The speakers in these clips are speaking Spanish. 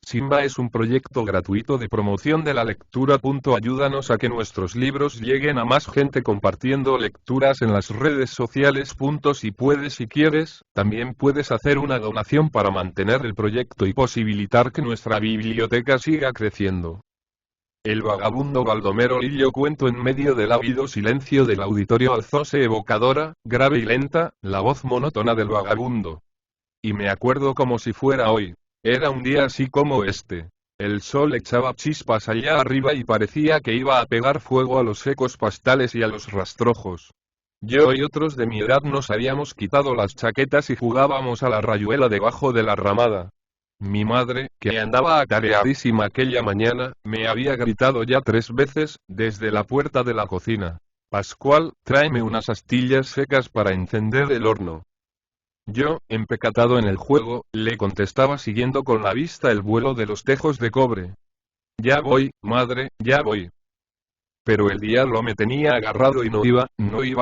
Simba es un proyecto gratuito de promoción de la lectura. Ayúdanos a que nuestros libros lleguen a más gente compartiendo lecturas en las redes sociales. Si puedes y quieres, también puedes hacer una donación para mantener el proyecto y posibilitar que nuestra biblioteca siga creciendo. El vagabundo Baldomero Lillo. Cuento. En medio del ávido silencio del auditorio alzóse evocadora, grave y lenta, la voz monótona del vagabundo. Y me acuerdo como si fuera hoy. Era un día así como este. El sol echaba chispas allá arriba y parecía que iba a pegar fuego a los secos pastales y a los rastrojos. Yo y otros de mi edad nos habíamos quitado las chaquetas y jugábamos a la rayuela debajo de la ramada. Mi madre, que andaba atareadísima aquella mañana, me había gritado ya 3 veces, desde la puerta de la cocina: Pascual, tráeme unas astillas secas para encender el horno. Yo, empecatado en el juego, le contestaba siguiendo con la vista el vuelo de los tejos de cobre. Ya voy, madre, ya voy. Pero el diablo me tenía agarrado y no iba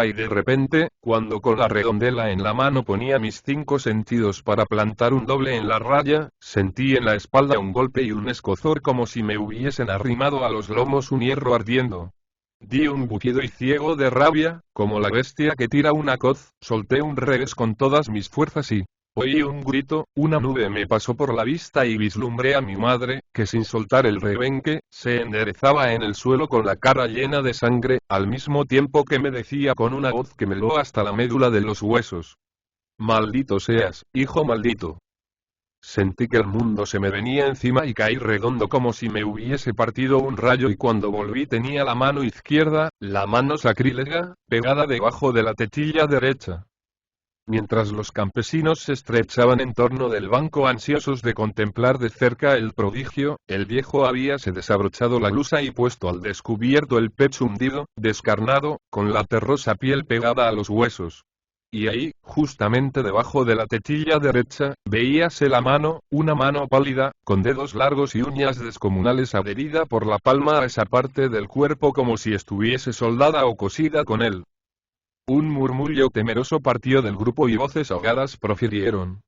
y de repente, cuando con la redondela en la mano ponía mis 5 sentidos para plantar un doble en la raya, sentí en la espalda un golpe y un escozor como si me hubiesen arrimado a los lomos un hierro ardiendo. Di un bufido y ciego de rabia, como la bestia que tira una coz, solté un revés con todas mis fuerzas y oí un grito. Una nube me pasó por la vista y vislumbré a mi madre, que sin soltar el rebenque, se enderezaba en el suelo con la cara llena de sangre, al mismo tiempo que me decía con una voz que me heló hasta la médula de los huesos: Maldito seas, hijo maldito. Sentí que el mundo se me venía encima y caí redondo como si me hubiese partido un rayo, y cuando volví tenía la mano izquierda, la mano sacrílega, pegada debajo de la tetilla derecha. Mientras los campesinos se estrechaban en torno del banco ansiosos de contemplar de cerca el prodigio, el viejo habíase desabrochado la blusa y puesto al descubierto el pecho hundido, descarnado, con la terrosa piel pegada a los huesos. Y ahí, justamente debajo de la tetilla derecha, veíase la mano, una mano pálida, con dedos largos y uñas descomunales adherida por la palma a esa parte del cuerpo como si estuviese soldada o cosida con él. Un murmullo temeroso partió del grupo y voces ahogadas profirieron: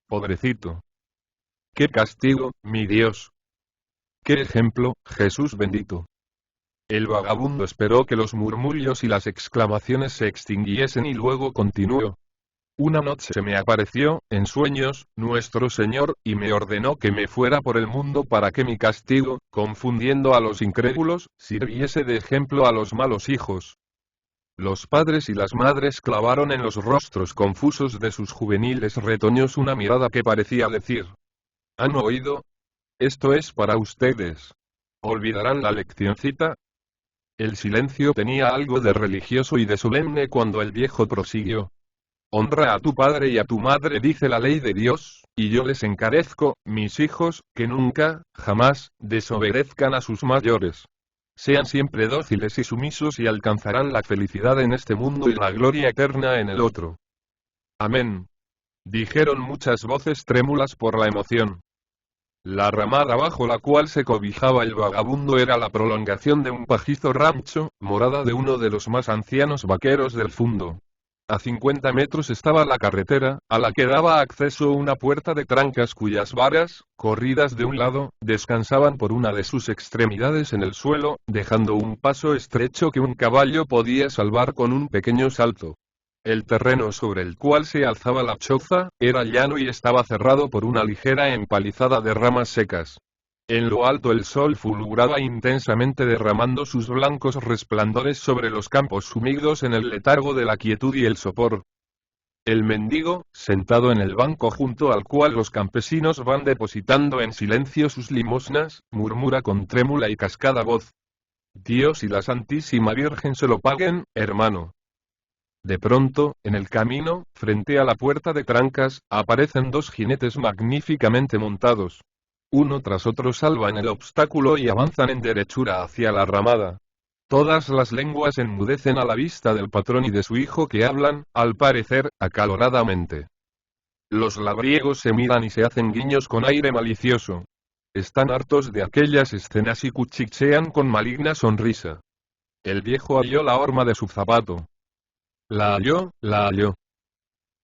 Pobrecito. ¡Qué castigo, mi Dios! ¡Qué ejemplo, Jesús bendito! El vagabundo esperó que los murmullos y las exclamaciones se extinguiesen y luego continuó: Una noche se me apareció, en sueños, nuestro Señor, y me ordenó que me fuera por el mundo para que mi castigo, confundiendo a los incrédulos, sirviese de ejemplo a los malos hijos. Los padres y las madres clavaron en los rostros confusos de sus juveniles retoños una mirada que parecía decir: ¿Han oído? Esto es para ustedes. ¿Olvidarán la leccioncita? El silencio tenía algo de religioso y de solemne cuando el viejo prosiguió: Honra a tu padre y a tu madre, dice la ley de Dios, y yo les encarezco, mis hijos, que nunca, jamás, desobedezcan a sus mayores. Sean siempre dóciles y sumisos y alcanzarán la felicidad en este mundo y la gloria eterna en el otro. Amén. Dijeron muchas voces trémulas por la emoción. La ramada bajo la cual se cobijaba el vagabundo era la prolongación de un pajizo rancho, morada de uno de los más ancianos vaqueros del fundo. A 50 metros estaba la carretera, a la que daba acceso una puerta de trancas cuyas varas, corridas de un lado, descansaban por una de sus extremidades en el suelo, dejando un paso estrecho que un caballo podía salvar con un pequeño salto. El terreno sobre el cual se alzaba la choza, era llano y estaba cerrado por una ligera empalizada de ramas secas. En lo alto el sol fulguraba intensamente derramando sus blancos resplandores sobre los campos sumidos en el letargo de la quietud y el sopor. El mendigo, sentado en el banco junto al cual los campesinos van depositando en silencio sus limosnas, murmura con trémula y cascada voz: Dios y la Santísima Virgen se lo paguen, hermano. De pronto, en el camino, frente a la puerta de trancas, aparecen 2 jinetes magníficamente montados. Uno tras otro salvan el obstáculo y avanzan en derechura hacia la ramada. Todas las lenguas enmudecen a la vista del patrón y de su hijo, que hablan, al parecer, acaloradamente. Los labriegos se miran y se hacen guiños con aire malicioso. Están hartos de aquellas escenas y cuchichean con maligna sonrisa. El viejo halló la horma de su zapato. La halló, la halló.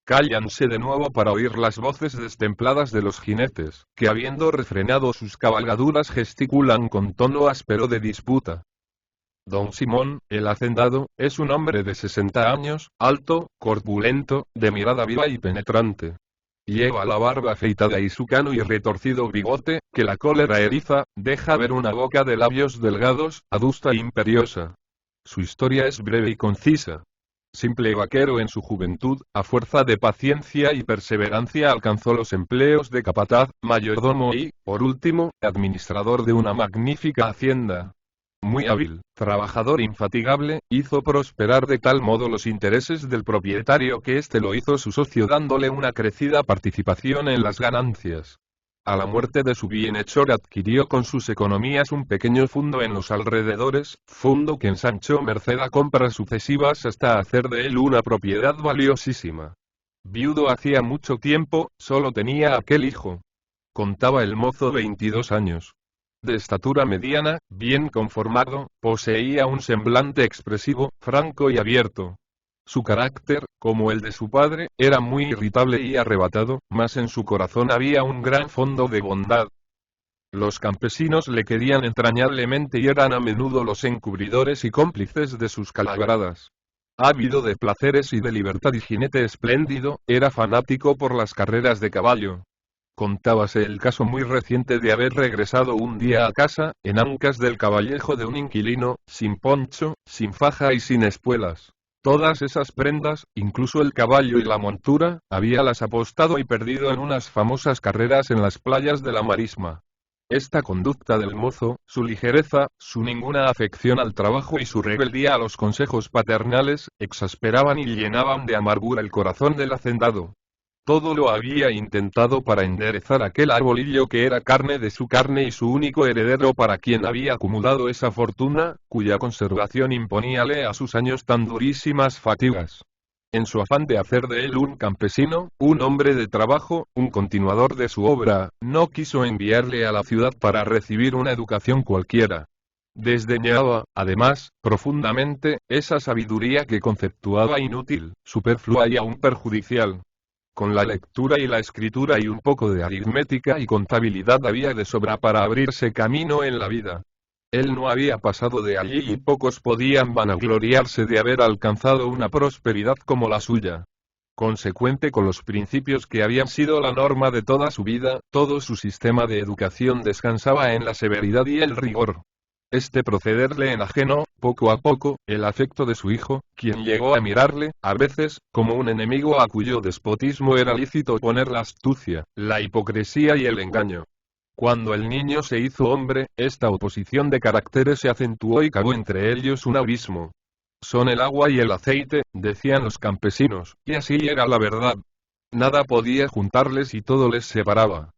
Cállanse de nuevo para oír las voces destempladas de los jinetes, que habiendo refrenado sus cabalgaduras gesticulan con tono áspero de disputa. Don Simón, el hacendado, es un hombre de 60 años, alto, corpulento, de mirada viva y penetrante. Lleva la barba afeitada y su cano y retorcido bigote, que la cólera eriza, deja ver una boca de labios delgados, adusta e imperiosa. Su historia es breve y concisa. Simple vaquero en su juventud, a fuerza de paciencia y perseverancia alcanzó los empleos de capataz, mayordomo y, por último, administrador de una magnífica hacienda. Muy hábil, trabajador infatigable, hizo prosperar de tal modo los intereses del propietario que éste lo hizo su socio dándole una crecida participación en las ganancias. A la muerte de su bienhechor adquirió con sus economías un pequeño fundo en los alrededores, fondo que ensanchó merced a compras sucesivas hasta hacer de él una propiedad valiosísima. Viudo hacía mucho tiempo, solo tenía aquel hijo. Contaba el mozo 22 años. De estatura mediana, bien conformado, poseía un semblante expresivo, franco y abierto. Su carácter, como el de su padre, era muy irritable y arrebatado, mas en su corazón había un gran fondo de bondad. Los campesinos le querían entrañablemente y eran a menudo los encubridores y cómplices de sus calabradas. Ávido de placeres y de libertad y jinete espléndido, era fanático por las carreras de caballo. Contábase el caso muy reciente de haber regresado un día a casa, en ancas del caballejo de un inquilino, sin poncho, sin faja y sin espuelas. Todas esas prendas, incluso el caballo y la montura, habíalas apostado y perdido en unas famosas carreras en las playas de la Marisma. Esta conducta del mozo, su ligereza, su ninguna afección al trabajo y su rebeldía a los consejos paternales, exasperaban y llenaban de amargura el corazón del hacendado. Todo lo había intentado para enderezar aquel arbolillo que era carne de su carne y su único heredero para quien había acumulado esa fortuna, cuya conservación imponíale a sus años tan durísimas fatigas. En su afán de hacer de él un campesino, un hombre de trabajo, un continuador de su obra, no quiso enviarle a la ciudad para recibir una educación cualquiera. Desdeñaba, además, profundamente, esa sabiduría que conceptuaba inútil, superflua y aún perjudicial. Con la lectura y la escritura y un poco de aritmética y contabilidad había de sobra para abrirse camino en la vida. Él no había pasado de allí y pocos podían vanagloriarse de haber alcanzado una prosperidad como la suya. Consecuente con los principios que habían sido la norma de toda su vida, todo su sistema de educación descansaba en la severidad y el rigor. Este proceder le enajenó, poco a poco, el afecto de su hijo, quien llegó a mirarle, a veces, como un enemigo a cuyo despotismo era lícito poner la astucia, la hipocresía y el engaño. Cuando el niño se hizo hombre, esta oposición de caracteres se acentuó y cavó entre ellos un abismo. Son el agua y el aceite, decían los campesinos, y así era la verdad. Nada podía juntarles y todo les separaba.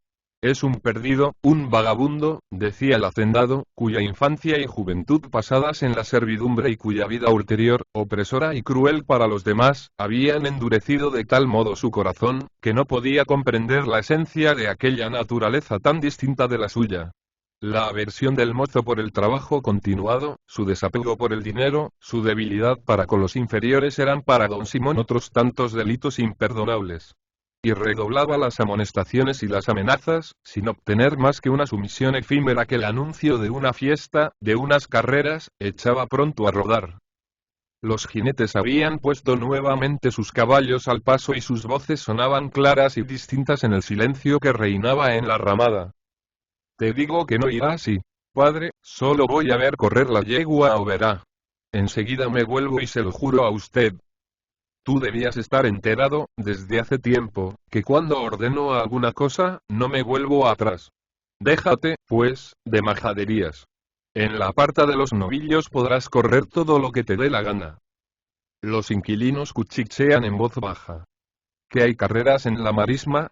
Es un perdido, un vagabundo, decía el hacendado, cuya infancia y juventud pasadas en la servidumbre y cuya vida ulterior, opresora y cruel para los demás, habían endurecido de tal modo su corazón, que no podía comprender la esencia de aquella naturaleza tan distinta de la suya. La aversión del mozo por el trabajo continuado, su desapego por el dinero, su debilidad para con los inferiores eran para don Simón otros tantos delitos imperdonables. Y redoblaba las amonestaciones y las amenazas, sin obtener más que una sumisión efímera que el anuncio de una fiesta, de unas carreras, echaba pronto a rodar. Los jinetes habían puesto nuevamente sus caballos al paso y sus voces sonaban claras y distintas en el silencio que reinaba en la ramada. Te digo que no irá así, padre, solo voy a ver correr la yegua o verá. Enseguida me vuelvo y se lo juro a usted. Tú debías estar enterado, desde hace tiempo, que cuando ordeno alguna cosa, no me vuelvo atrás. Déjate, pues, de majaderías. En la aparta de los novillos podrás correr todo lo que te dé la gana. Los inquilinos cuchichean en voz baja. ¿Que hay carreras en la Marisma?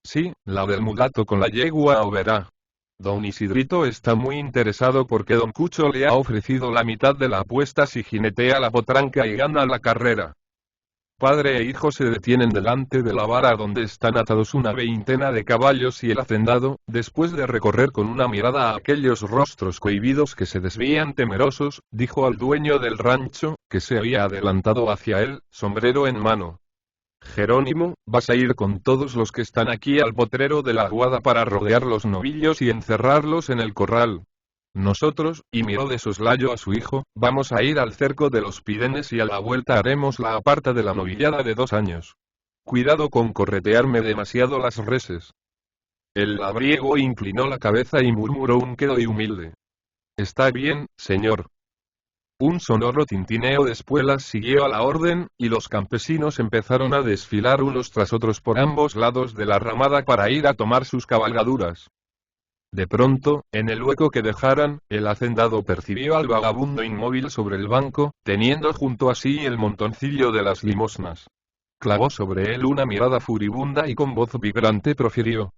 Sí, la del mulato con la yegua o verá. Don Isidrito está muy interesado porque don Cucho le ha ofrecido la mitad de la apuesta si jinetea la potranca y gana la carrera. Padre e hijo se detienen delante de la vara donde están atados una veintena de caballos y el hacendado, después de recorrer con una mirada a aquellos rostros cohibidos que se desvían temerosos, dijo al dueño del rancho, que se había adelantado hacia él, sombrero en mano. Jerónimo, vas a ir con todos los que están aquí al potrero de la aguada para rodear los novillos y encerrarlos en el corral. Nosotros, y miró de soslayo a su hijo, vamos a ir al cerco de los Pidenes y a la vuelta haremos la aparta de la novillada de 2 años. Cuidado con corretearme demasiado las reses. El labriego inclinó la cabeza y murmuró un quedo y humilde. Está bien, señor. Un sonoro tintineo de espuelas siguió a la orden, y los campesinos empezaron a desfilar unos tras otros por ambos lados de la ramada para ir a tomar sus cabalgaduras. De pronto, en el hueco que dejaran, el hacendado percibió al vagabundo inmóvil sobre el banco, teniendo junto a sí el montoncillo de las limosnas. Clavó sobre él una mirada furibunda y con voz vibrante profirió: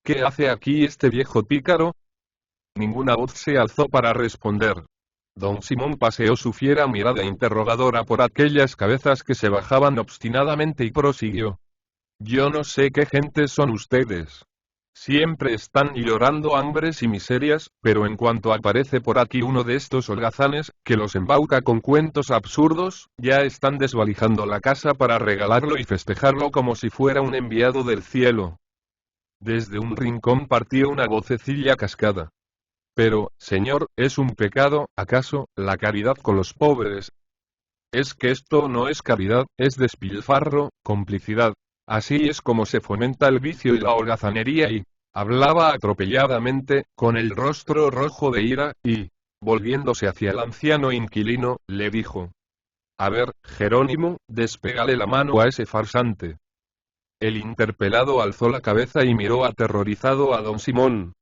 ¿Qué hace aquí este viejo pícaro? Ninguna voz se alzó para responder. Don Simón paseó su fiera mirada interrogadora por aquellas cabezas que se bajaban obstinadamente y prosiguió: Yo no sé qué gentes son ustedes. Siempre están llorando hambres y miserias, pero en cuanto aparece por aquí uno de estos holgazanes, que los embauca con cuentos absurdos, ya están desvalijando la casa para regalarlo y festejarlo como si fuera un enviado del cielo. Desde un rincón partió una vocecilla cascada. Pero, señor, ¿es un pecado, acaso, la caridad con los pobres? Es que esto no es caridad, es despilfarro, complicidad. Así es como se fomenta el vicio y la holgazanería y... Hablaba atropelladamente, con el rostro rojo de ira, y, volviéndose hacia el anciano inquilino, le dijo: A ver, Jerónimo, despégale la mano a ese farsante. El interpelado alzó la cabeza y miró aterrorizado a don Simón.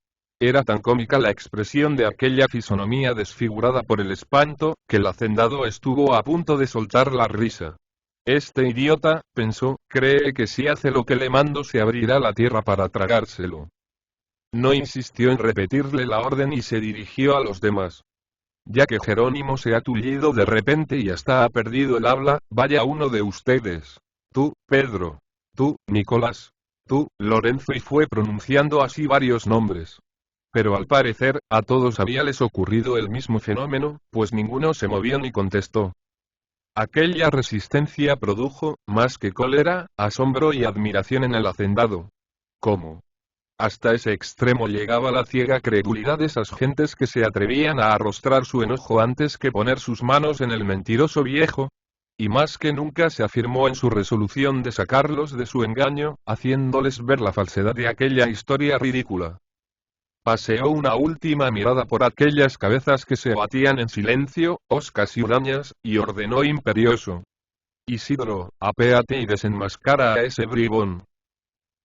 Era tan cómica la expresión de aquella fisonomía desfigurada por el espanto, que el hacendado estuvo a punto de soltar la risa. Este idiota, pensó, cree que si hace lo que le mando se abrirá la tierra para tragárselo. No insistió en repetirle la orden y se dirigió a los demás. Ya que Jerónimo se ha tullido de repente y hasta ha perdido el habla, vaya uno de ustedes. Tú, Pedro. Tú, Nicolás. Tú, Lorenzo, y fue pronunciando así varios nombres. Pero al parecer, a todos habíales ocurrido el mismo fenómeno, pues ninguno se movió ni contestó. Aquella resistencia produjo, más que cólera, asombro y admiración en el hacendado. ¿Cómo? Hasta ese extremo llegaba la ciega credulidad de esas gentes que se atrevían a arrostrar su enojo antes que poner sus manos en el mentiroso viejo. Y más que nunca se afirmó en su resolución de sacarlos de su engaño, haciéndoles ver la falsedad de aquella historia ridícula. Paseó una última mirada por aquellas cabezas que se batían en silencio, oscas y hurañas, y ordenó imperioso: Isidro, apéate y desenmascara a ese bribón.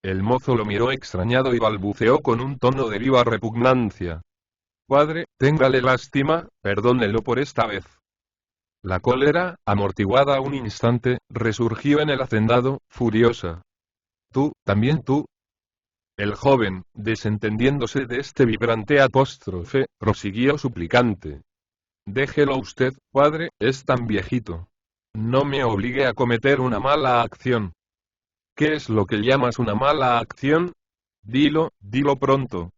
El mozo lo miró extrañado y balbuceó con un tono de viva repugnancia: Padre, téngale lástima, perdónelo por esta vez. La cólera, amortiguada un instante, resurgió en el hacendado, furiosa. Tú, también tú. El joven, desentendiéndose de este vibrante apóstrofe, prosiguió suplicante: Déjelo usted, padre, es tan viejito. No me obligue a cometer una mala acción. ¿Qué es lo que llamas una mala acción? Dilo pronto.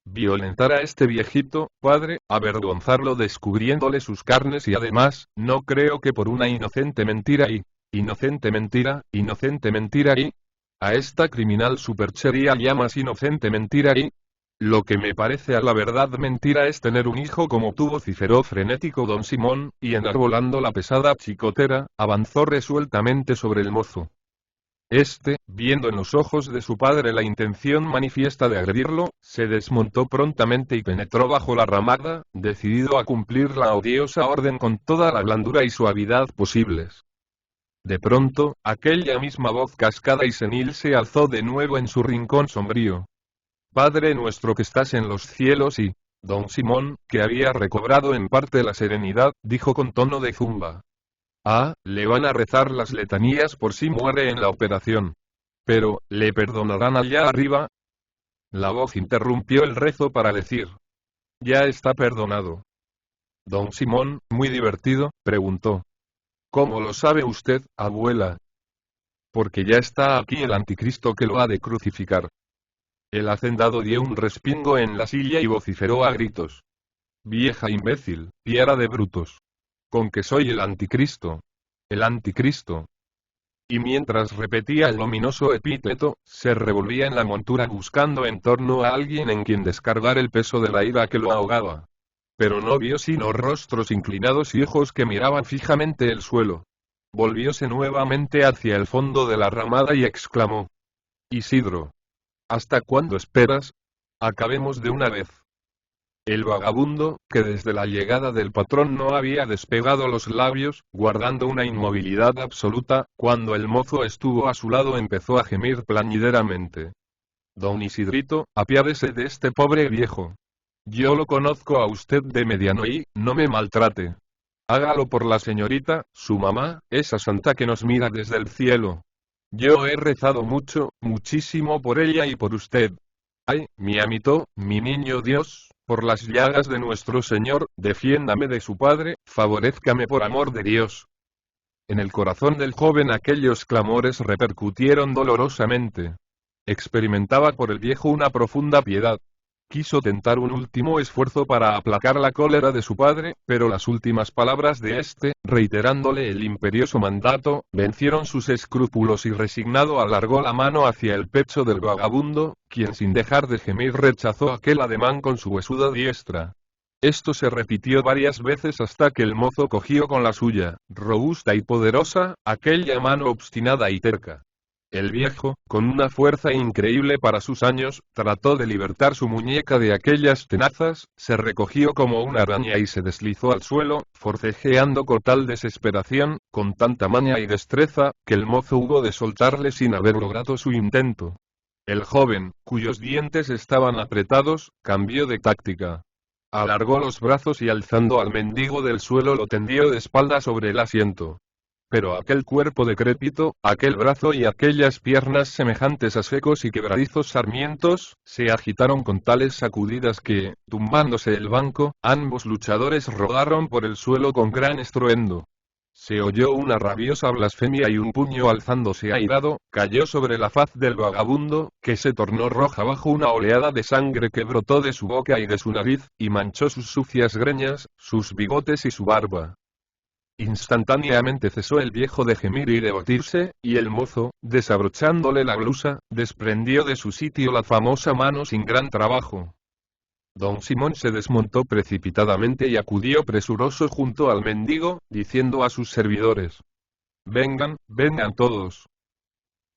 Violentar a este viejito, padre, avergonzarlo descubriéndole sus carnes y además, no creo que por una inocente mentira y... Inocente mentira y... A esta criminal superchería llamas inocente mentira y... Lo que me parece a la verdad mentira es tener un hijo como tú, vociferó frenético don Simón, y enarbolando la pesada chicotera, avanzó resueltamente sobre el mozo. Este, viendo en los ojos de su padre la intención manifiesta de agredirlo, se desmontó prontamente y penetró bajo la ramada, decidido a cumplir la odiosa orden con toda la blandura y suavidad posibles. De pronto, aquella misma voz cascada y senil se alzó de nuevo en su rincón sombrío. Padre nuestro que estás en los cielos y... Don Simón, que había recobrado en parte la serenidad, dijo con tono de zumba: Ah, le van a rezar las letanías por si muere en la operación. Pero, ¿le perdonarán allá arriba? La voz interrumpió el rezo para decir: Ya está perdonado. Don Simón, muy divertido, preguntó: ¿Cómo lo sabe usted, abuela? Porque ya está aquí el anticristo que lo ha de crucificar. El hacendado dio un respingo en la silla y vociferó a gritos: Vieja imbécil, piara de brutos. Con que soy el anticristo. El anticristo. Y mientras repetía el ominoso epíteto, se revolvía en la montura buscando en torno a alguien en quien descargar el peso de la ira que lo ahogaba. Pero no vio sino rostros inclinados y ojos que miraban fijamente el suelo. Volvióse nuevamente hacia el fondo de la ramada y exclamó: Isidro, ¿hasta cuándo esperas? Acabemos de una vez. El vagabundo, que desde la llegada del patrón no había despegado los labios, guardando una inmovilidad absoluta, cuando el mozo estuvo a su lado empezó a gemir plañideramente. Don Isidrito, apiádese de este pobre viejo. Yo lo conozco a usted de mediano y, no me maltrate. Hágalo por la señorita, su mamá, esa santa que nos mira desde el cielo. Yo he rezado mucho, muchísimo por ella y por usted. Ay, mi amito, mi niño Dios, por las llagas de nuestro Señor, defiéndame de su padre, favorézcame por amor de Dios. En el corazón del joven aquellos clamores repercutieron dolorosamente. Experimentaba por el viejo una profunda piedad. Quiso tentar un último esfuerzo para aplacar la cólera de su padre, pero las últimas palabras de éste, reiterándole el imperioso mandato, vencieron sus escrúpulos y resignado alargó la mano hacia el pecho del vagabundo, quien sin dejar de gemir rechazó aquel ademán con su huesuda diestra. Esto se repitió varias veces hasta que el mozo cogió con la suya, robusta y poderosa, aquella mano obstinada y terca. El viejo, con una fuerza increíble para sus años, trató de libertar su muñeca de aquellas tenazas, se recogió como una araña y se deslizó al suelo, forcejeando con tal desesperación, con tanta maña y destreza, que el mozo hubo de soltarle sin haber logrado su intento. El joven, cuyos dientes estaban apretados, cambió de táctica. Alargó los brazos y alzando al mendigo del suelo lo tendió de espalda sobre el asiento. Pero aquel cuerpo decrépito, aquel brazo y aquellas piernas semejantes a secos y quebradizos sarmientos, se agitaron con tales sacudidas que, tumbándose el banco, ambos luchadores rodaron por el suelo con gran estruendo. Se oyó una rabiosa blasfemia y un puño alzándose airado, cayó sobre la faz del vagabundo, que se tornó roja bajo una oleada de sangre que brotó de su boca y de su nariz, y manchó sus sucias greñas, sus bigotes y su barba. Instantáneamente cesó el viejo de gemir y de batirse, y el mozo, desabrochándole la blusa, desprendió de su sitio la famosa mano sin gran trabajo. Don Simón se desmontó precipitadamente y acudió presuroso junto al mendigo, diciendo a sus servidores: Vengan, vengan todos.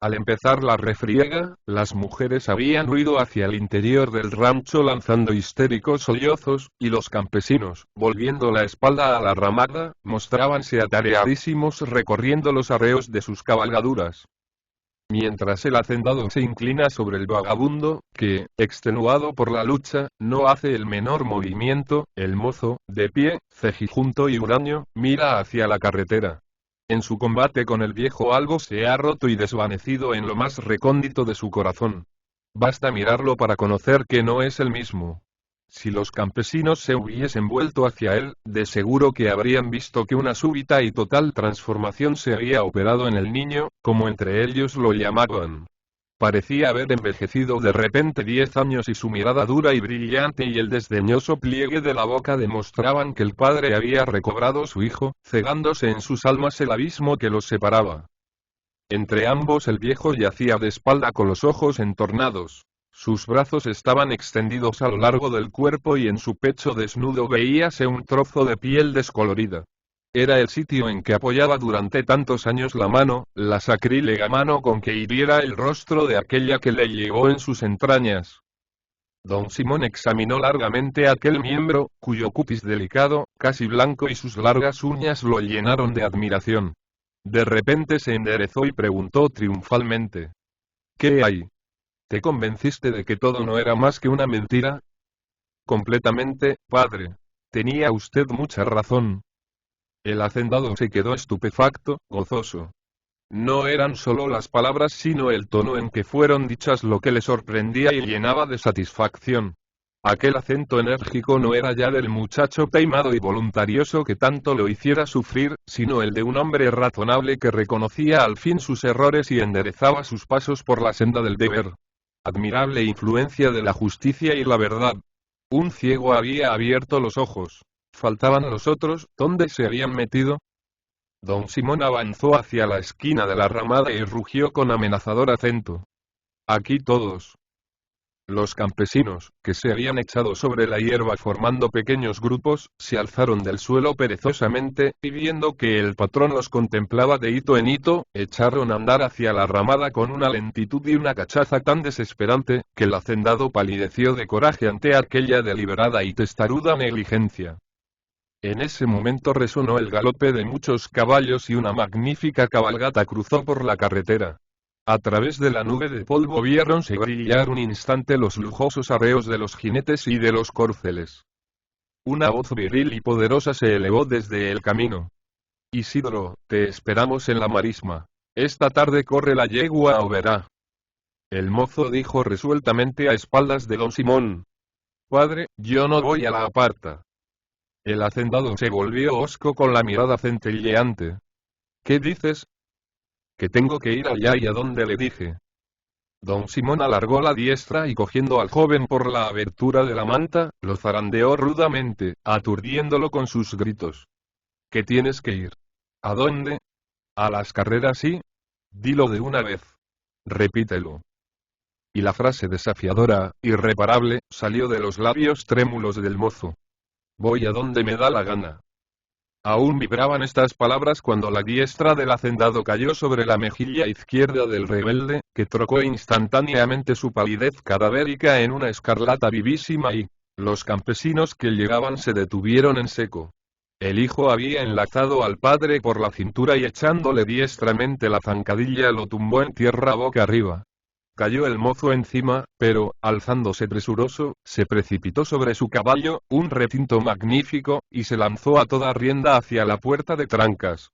Al empezar la refriega, las mujeres habían huido hacia el interior del rancho lanzando histéricos sollozos, y los campesinos, volviendo la espalda a la ramada, mostrábanse atareadísimos recorriendo los arreos de sus cabalgaduras. Mientras el hacendado se inclina sobre el vagabundo, que, extenuado por la lucha, no hace el menor movimiento, el mozo, de pie, cejijunto y huraño, mira hacia la carretera. En su combate con el viejo algo se ha roto y desvanecido en lo más recóndito de su corazón. Basta mirarlo para conocer que no es el mismo. Si los campesinos se hubiesen vuelto hacia él, de seguro que habrían visto que una súbita y total transformación se había operado en el niño, como entre ellos lo llamaban. Parecía haber envejecido de repente 10 años y su mirada dura y brillante y el desdeñoso pliegue de la boca demostraban que el padre había recobrado su hijo, cegándose en sus almas el abismo que los separaba. Entre ambos el viejo yacía de espalda con los ojos entornados. Sus brazos estaban extendidos a lo largo del cuerpo y en su pecho desnudo veíase un trozo de piel descolorida. Era el sitio en que apoyaba durante tantos años la mano, la sacrílega mano con que hiriera el rostro de aquella que le llevó en sus entrañas. Don Simón examinó largamente aquel miembro, cuyo cutis delicado, casi blanco y sus largas uñas lo llenaron de admiración. De repente se enderezó y preguntó triunfalmente: ¿Qué hay? ¿Te convenciste de que todo no era más que una mentira? Completamente, padre. Tenía usted mucha razón. El hacendado se quedó estupefacto, gozoso. No eran solo las palabras sino el tono en que fueron dichas lo que le sorprendía y llenaba de satisfacción. Aquel acento enérgico no era ya del muchacho taimado y voluntarioso que tanto lo hiciera sufrir, sino el de un hombre razonable que reconocía al fin sus errores y enderezaba sus pasos por la senda del deber. Admirable influencia de la justicia y la verdad. Un ciego había abierto los ojos. Faltaban los otros, ¿dónde se habían metido? Don Simón avanzó hacia la esquina de la ramada y rugió con amenazador acento. Aquí todos. Los campesinos, que se habían echado sobre la hierba formando pequeños grupos, se alzaron del suelo perezosamente, y viendo que el patrón los contemplaba de hito en hito, echaron a andar hacia la ramada con una lentitud y una cachaza tan desesperante, que el hacendado palideció de coraje ante aquella deliberada y testaruda negligencia. En ese momento resonó el galope de muchos caballos y una magnífica cabalgata cruzó por la carretera. A través de la nube de polvo viéronse brillar un instante los lujosos arreos de los jinetes y de los corceles. Una voz viril y poderosa se elevó desde el camino. Isidro, te esperamos en la marisma. Esta tarde corre la yegua a Oberá. El mozo dijo resueltamente a espaldas de don Simón. Padre, yo no voy a la aparta. El hacendado se volvió hosco con la mirada centelleante. ¿Qué dices? Que tengo que ir allá y a donde le dije. Don Simón alargó la diestra y cogiendo al joven por la abertura de la manta, lo zarandeó rudamente, aturdiéndolo con sus gritos. ¿Qué tienes que ir? ¿A dónde? ¿A las carreras sí? Dilo de una vez. Repítelo. Y la frase desafiadora, irreparable, salió de los labios trémulos del mozo. Voy a donde me da la gana. Aún vibraban estas palabras cuando la diestra del hacendado cayó sobre la mejilla izquierda del rebelde, que trocó instantáneamente su palidez cadavérica en una escarlata vivísima y los campesinos que llegaban se detuvieron en seco. El hijo había enlazado al padre por la cintura y echándole diestramente la zancadilla lo tumbó en tierra boca arriba. Cayó el mozo encima, pero, alzándose presuroso, se precipitó sobre su caballo, un retinto magnífico, y se lanzó a toda rienda hacia la puerta de Trancas.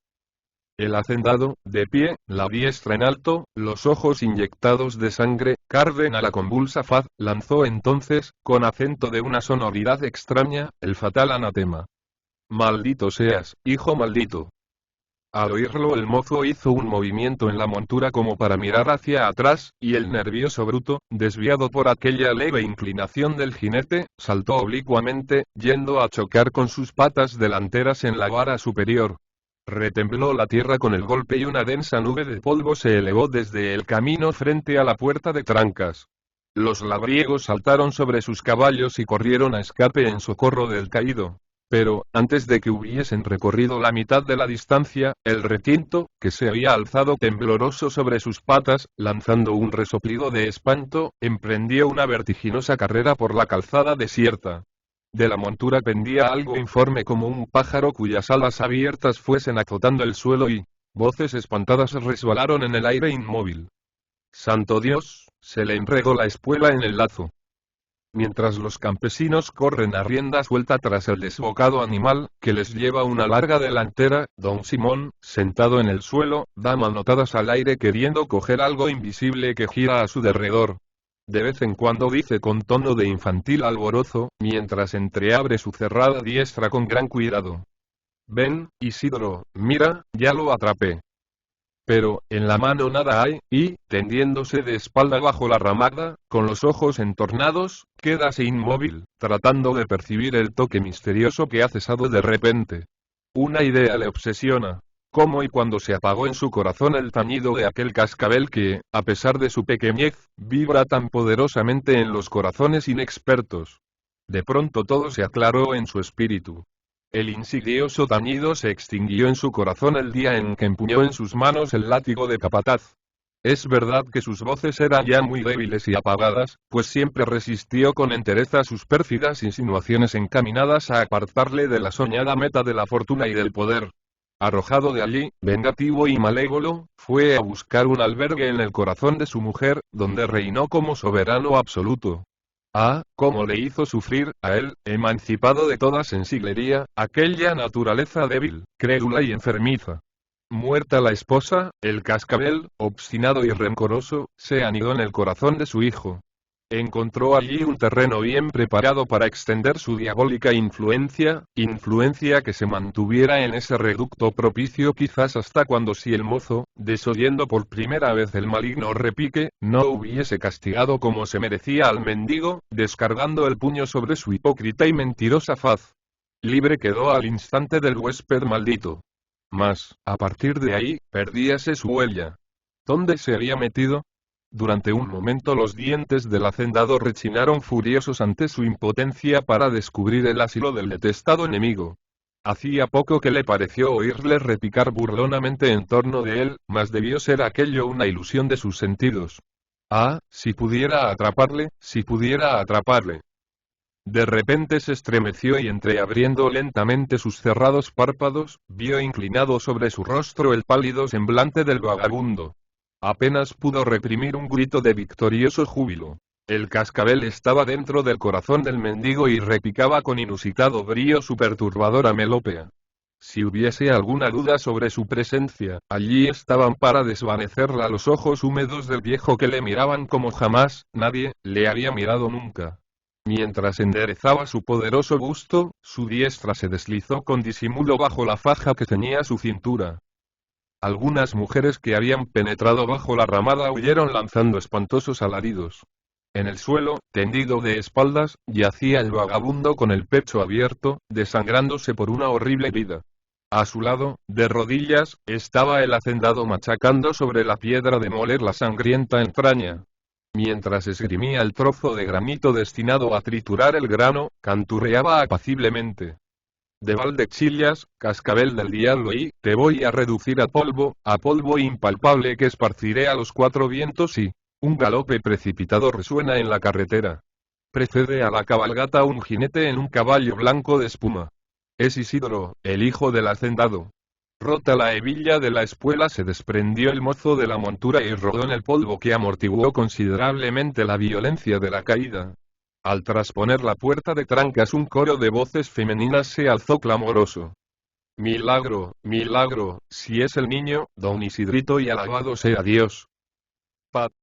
El hacendado, de pie, la diestra en alto, los ojos inyectados de sangre, carden a la convulsa faz, lanzó entonces, con acento de una sonoridad extraña, el fatal anatema. Maldito seas, hijo maldito. Al oírlo el mozo hizo un movimiento en la montura como para mirar hacia atrás, y el nervioso bruto, desviado por aquella leve inclinación del jinete, saltó oblicuamente, yendo a chocar con sus patas delanteras en la vara superior. Retembló la tierra con el golpe y una densa nube de polvo se elevó desde el camino frente a la puerta de Trancas. Los labriegos saltaron sobre sus caballos y corrieron a escape en socorro del caído. Pero, antes de que hubiesen recorrido la mitad de la distancia, el retinto, que se había alzado tembloroso sobre sus patas, lanzando un resoplido de espanto, emprendió una vertiginosa carrera por la calzada desierta. De la montura pendía algo informe como un pájaro cuyas alas abiertas fuesen azotando el suelo y voces espantadas resbalaron en el aire inmóvil. ¡Santo Dios! Se le enredó la espuela en el lazo. Mientras los campesinos corren a rienda suelta tras el desbocado animal, que les lleva una larga delantera, don Simón, sentado en el suelo, da manotadas al aire queriendo coger algo invisible que gira a su derredor. De vez en cuando dice con tono de infantil alborozo, mientras entreabre su cerrada diestra con gran cuidado. Ven, Isidro, mira, ya lo atrapé. Pero, en la mano nada hay, y, tendiéndose de espalda bajo la ramada, con los ojos entornados, quédase inmóvil, tratando de percibir el toque misterioso que ha cesado de repente. Una idea le obsesiona. ¿Cómo y cuándo se apagó en su corazón el tañido de aquel cascabel que, a pesar de su pequeñez, vibra tan poderosamente en los corazones inexpertos? De pronto todo se aclaró en su espíritu. El insidioso tañido se extinguió en su corazón el día en que empuñó en sus manos el látigo de capataz. Es verdad que sus voces eran ya muy débiles y apagadas, pues siempre resistió con entereza sus pérfidas insinuaciones encaminadas a apartarle de la soñada meta de la fortuna y del poder. Arrojado de allí, vengativo y malévolo, fue a buscar un albergue en el corazón de su mujer, donde reinó como soberano absoluto. Ah, cómo le hizo sufrir, a él, emancipado de toda sensiblería, aquella naturaleza débil, crédula y enfermiza. Muerta la esposa, el cascabel, obstinado y rencoroso, se anidó en el corazón de su hijo. Encontró allí un terreno bien preparado para extender su diabólica influencia que se mantuviera en ese reducto propicio quizás hasta cuando si el mozo, desoyendo por primera vez el maligno repique, no hubiese castigado como se merecía al mendigo, descargando el puño sobre su hipócrita y mentirosa faz. Libre quedó al instante del huésped maldito. Mas, a partir de ahí, perdíase su huella. ¿Dónde se había metido? Durante un momento los dientes del hacendado rechinaron furiosos ante su impotencia para descubrir el asilo del detestado enemigo. Hacía poco que le pareció oírle repicar burlonamente en torno de él, mas debió ser aquello una ilusión de sus sentidos. Ah, si pudiera atraparle, si pudiera atraparle. De repente se estremeció y entreabriendo lentamente sus cerrados párpados, vio inclinado sobre su rostro el pálido semblante del vagabundo. Apenas pudo reprimir un grito de victorioso júbilo. El cascabel estaba dentro del corazón del mendigo y repicaba con inusitado brío su perturbadora melopea. Si hubiese alguna duda sobre su presencia, allí estaban para desvanecerla los ojos húmedos del viejo que le miraban como jamás nadie le había mirado nunca. Mientras enderezaba su poderoso busto, su diestra se deslizó con disimulo bajo la faja que ceñía su cintura. Algunas mujeres que habían penetrado bajo la ramada huyeron lanzando espantosos alaridos. En el suelo, tendido de espaldas, yacía el vagabundo con el pecho abierto, desangrándose por una horrible herida. A su lado, de rodillas, estaba el hacendado machacando sobre la piedra de moler la sangrienta entraña. Mientras esgrimía el trozo de granito destinado a triturar el grano, canturreaba apaciblemente. De Valdechillas, cascabel del diablo y, te voy a reducir a polvo impalpable que esparciré a los cuatro vientos y, un galope precipitado resuena en la carretera. Precede a la cabalgata un jinete en un caballo blanco de espuma. Es Isidoro, el hijo del hacendado. Rota la hebilla de la espuela se desprendió el mozo de la montura y rodó en el polvo que amortiguó considerablemente la violencia de la caída. Al trasponer la puerta de trancas un coro de voces femeninas se alzó clamoroso. Milagro, milagro, si es el niño, don Isidrito y alabado sea Dios. Pat.